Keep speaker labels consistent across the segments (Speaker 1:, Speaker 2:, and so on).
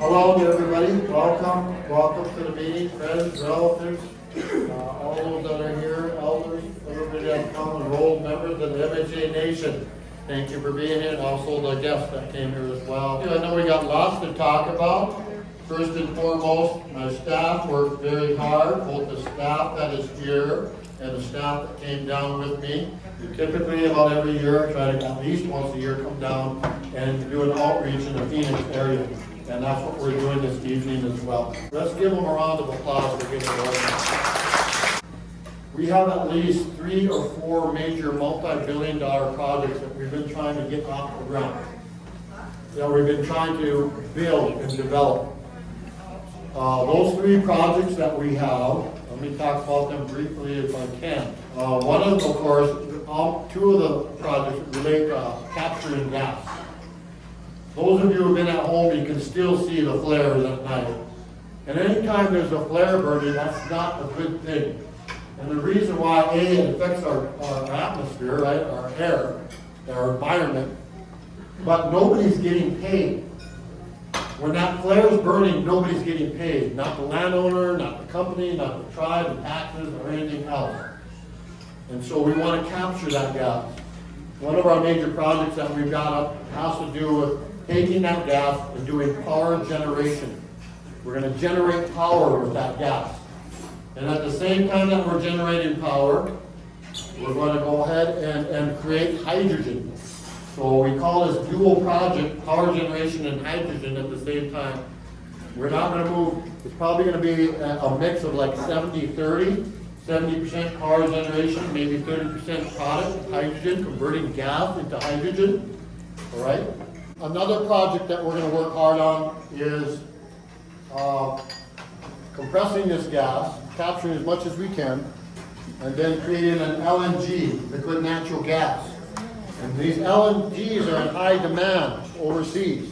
Speaker 1: Hello to everybody, welcome to the meeting, friends, relatives, all those that are here, elders, everybody that's come, enrolled members of the MHA Nation. Thank you for being here, and also the guests that came here as well. I know we got lots to talk about. First and foremost, my staff worked very hard, both the staff that is here and the staff that came down with me. We typically, about every year, try to at least once a year come down and do an outreach in the Phoenix area. And that's what we're doing this evening as well. Let's give them a round of applause for getting going. We have at least 3 or 4 major multi-billion-dollar projects that we've been trying to get off the ground. That we've been trying to build and develop. Those 3 projects that we have, let me talk about them briefly if I can. One of them, of course, 2 of the projects relate to capturing gas. Those of you who've been at home, you can still see the flares at night. And anytime there's a flare burning, that's not a good thing. And the reason why, it affects our atmosphere, right, our air, our environment, but nobody's getting paid. When that flare is burning, nobody's getting paid. Not the landowner, not the company, not the tribe, the taxes, or anything else. And so we want to capture that gas. One of our major projects that we've got up has to do with taking that gas and doing power generation. We're going to generate power with that gas. And at the same time that we're generating power, we're going to go ahead and create hydrogen. So we call this dual project, power generation and hydrogen at the same time. We're not going to move, it's probably going to be a mix of like 70-30, 70% power generation, maybe 30% product, hydrogen, converting gas into hydrogen, all right? Another project that we're going to work hard on is compressing this gas, capturing as much as we can, and then creating an LNG, liquid natural gas. And these LNGs are in high demand overseas.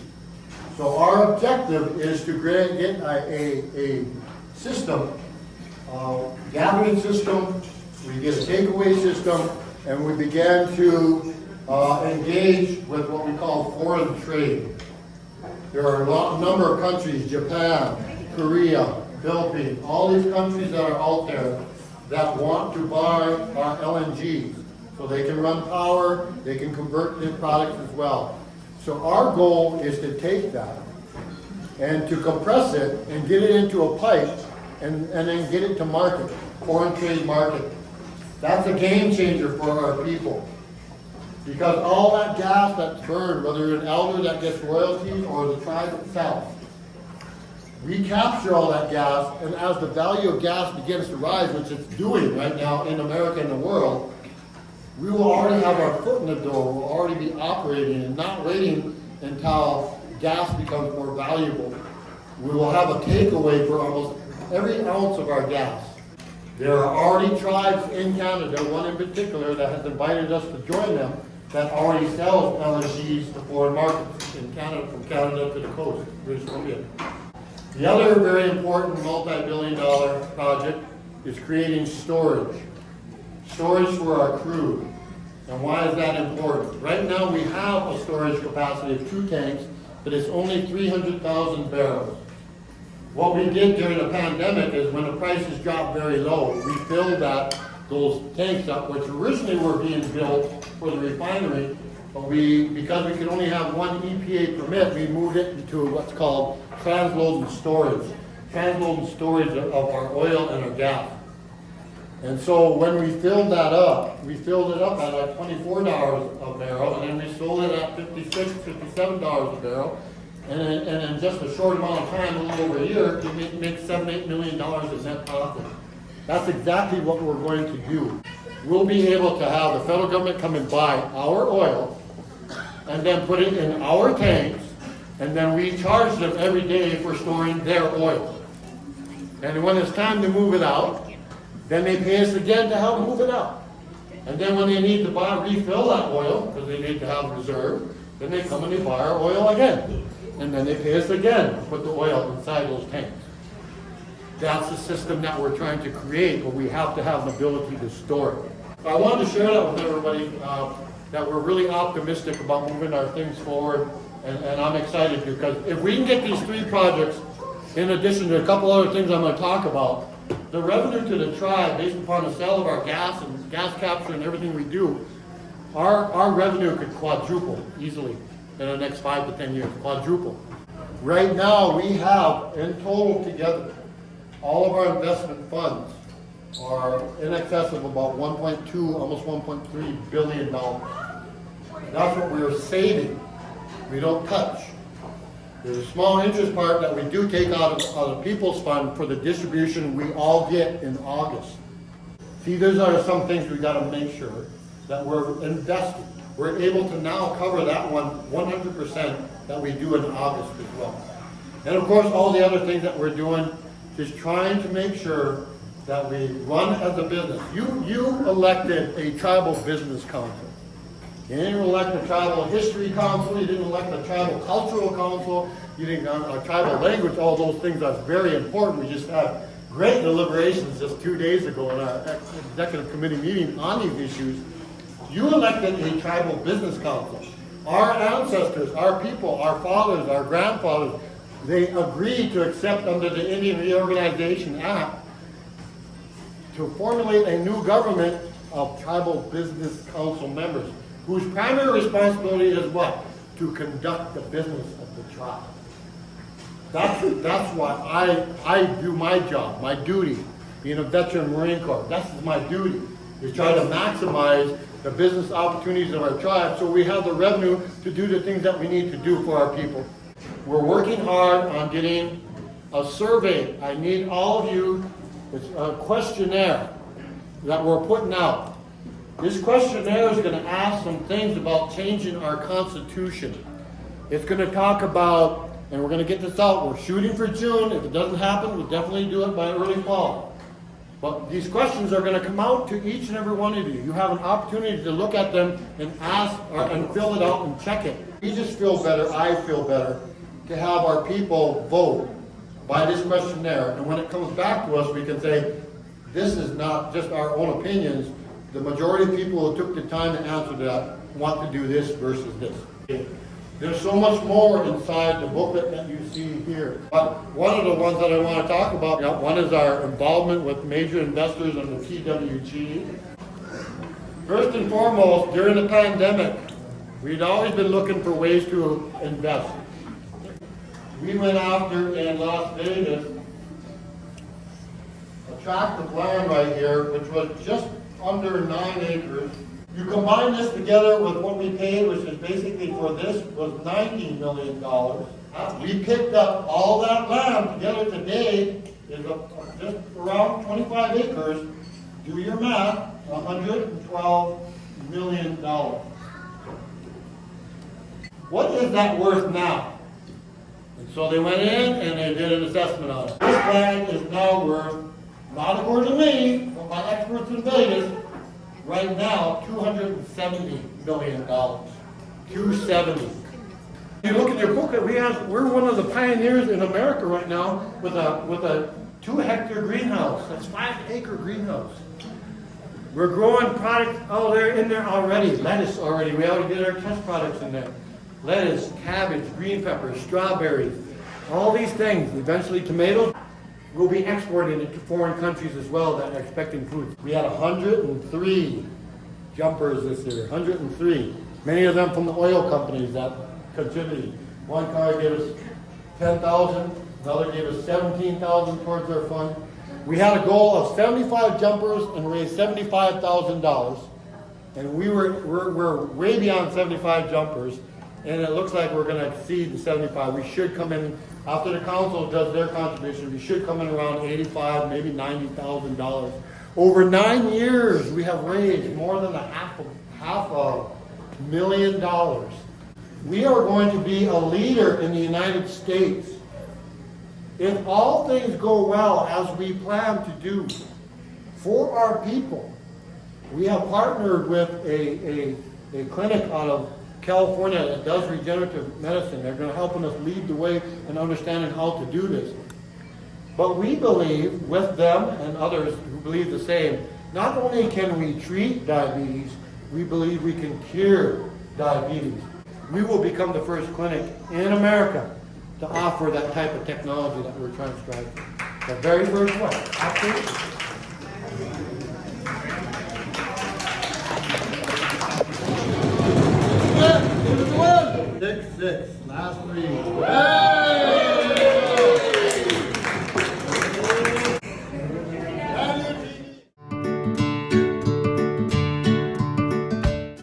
Speaker 1: So our objective is to get a system, gathering system, we get a takeaway system, and we began to engage with what we call foreign trade. There are a number of countries, Japan, Korea, Philippines, all these countries that are out there that want to buy our LNGs. So they can run power, they can convert their products as well. So our goal is to take that and to compress it and get it into a pipe and then get it to market, foreign trade market. That's a game changer for our people. Because all that gas that's burned, whether you're an elder that gets royalties or the tribe itself, we capture all that gas, and as the value of gas begins to rise, which it's doing right now in America and the world, we will already have our foot in the door, we'll already be operating and not waiting until gas becomes more valuable. We will have a takeaway for almost every ounce of our gas. There are already tribes in Canada, one in particular, that has invited us to join them, that already sells LNGs to foreign markets in Canada, from Canada to the coast, British Columbia. The other very important multi-billion-dollar project is creating storage. Storage for our crude. And why is that important? Right now we have a storage capacity of 2 tanks, but it's only 300,000 barrels. What we did during the pandemic is when the prices dropped very low, we filled those tanks up, which originally were being built for the refinery, but because we could only have 1 EPA permit, we moved it into what's called transload and storage. Transload and storage of our oil and our gas. And so when we filled that up, we filled it up at like $24 a barrel, and then we sold it at $56, $57 a barrel. And in just a short amount of time, a little over a year, we make $7-8 million in net profit. That's exactly what we're going to do. We'll be able to have the federal government come and buy our oil and then put it in our tanks, and then we charge them every day for storing their oil. And when it's time to move it out, then they pay us again to help move it out. And then when they need to refill that oil, because they need to have reserve, then they come and they buy our oil again. And then they pay us again to put the oil inside those tanks. That's the system that we're trying to create, but we have to have the ability to store it. So I wanted to share that with everybody, that we're really optimistic about moving our things forward. And I'm excited because if we can get these 3 projects, in addition to a couple other things I'm going to talk about, the revenue to the tribe based upon the sale of our gas and gas capture and everything we do, our revenue could quadruple easily in the next 5 to 10 years, quadruple. Right now we have in total together, all of our investment funds are in excess of about 1.2, almost 1.3 billion dollars. That's what we are saving. We don't touch. There's a small interest part that we do take out of the People's Fund for the distribution we all get in August. See, those are some things we got to make sure that we're investing. We're able to now cover that one 100% that we do in August as well. And of course, all the other things that we're doing, just trying to make sure that we run as a business. You elected a tribal business council. You didn't elect a tribal history council, you didn't elect a tribal cultural council, you didn't a tribal language, all those things are very important. We just had great deliberations just 2 days ago in our executive committee meeting on these issues. You elected a tribal business council. Our ancestors, our people, our fathers, our grandfathers, they agreed to accept under the Indian Reorganization Act to formulate a new government of tribal business council members, whose primary responsibility is what? To conduct the business of the tribe. That's what I do my job, my duty, being a veteran Marine Corps. That's my duty, is try to maximize the business opportunities of our tribe so we have the revenue to do the things that we need to do for our people. We're working hard on getting a survey. I need all of you, it's a questionnaire that we're putting out. This questionnaire is going to ask some things about changing our Constitution. It's going to talk about, and we're going to get this out, we're shooting for June. If it doesn't happen, we'll definitely do it by early fall. But these questions are going to come out to each and every one of you. You have an opportunity to look at them and ask and fill it out and check it. We just feel better, I feel better, to have our people vote by this questionnaire. And when it comes back to us, we can say, this is not just our own opinions. The majority of people who took the time to answer that want to do this versus this. There's so much more inside the booklet that you see here. But one of the ones that I want to talk about, one is our involvement with major investors in the PWG. First and foremost, during the pandemic, we'd always been looking for ways to invest. We went after in Las Vegas a tract of land right here, which was just under 9 acres. You combine this together with what we paid, which is basically for this was $90 million. We picked up all that land together today is just around 25 acres. Do your math, $112 million. What is that worth now? And so they went in and they did an assessment on it. This land is now worth, not according to me, but by experts in Vegas, right now, $270 million. 270. You look at your booklet, we're one of the pioneers in America right now with a 2-hectare greenhouse. That's 5-acre greenhouse. We're growing products in there already. Lettuce already. We already did our test products in there. Lettuce, cabbage, green peppers, strawberries, all these things. Eventually tomatoes. We'll be exporting it to foreign countries as well that are expecting food. We had 103 jumpers this year, 103. Many of them from the oil companies that contributed. One car gave us $10,000, another gave us $17,000 towards their fund. We had a goal of 75 jumpers and raised $75,000. And we're way beyond 75 jumpers. And it looks like we're going to exceed the 75. We should come in, after the council does their contribution, we should come in around $85,000, maybe $90,000. Over 9 years, we have raised more than half a million dollars. We are going to be a leader in the United States. If all things go well as we plan to do for our people, we have partnered with a clinic out of California that does regenerative medicine. They're going to help us lead the way in understanding how to do this. But we believe, with them and others who believe the same, not only can we treat diabetes, we believe we can cure diabetes. we will become the first clinic in America to offer that type of technology that we're trying to strive for. The very first one. Absolutely. 6-6. Last three.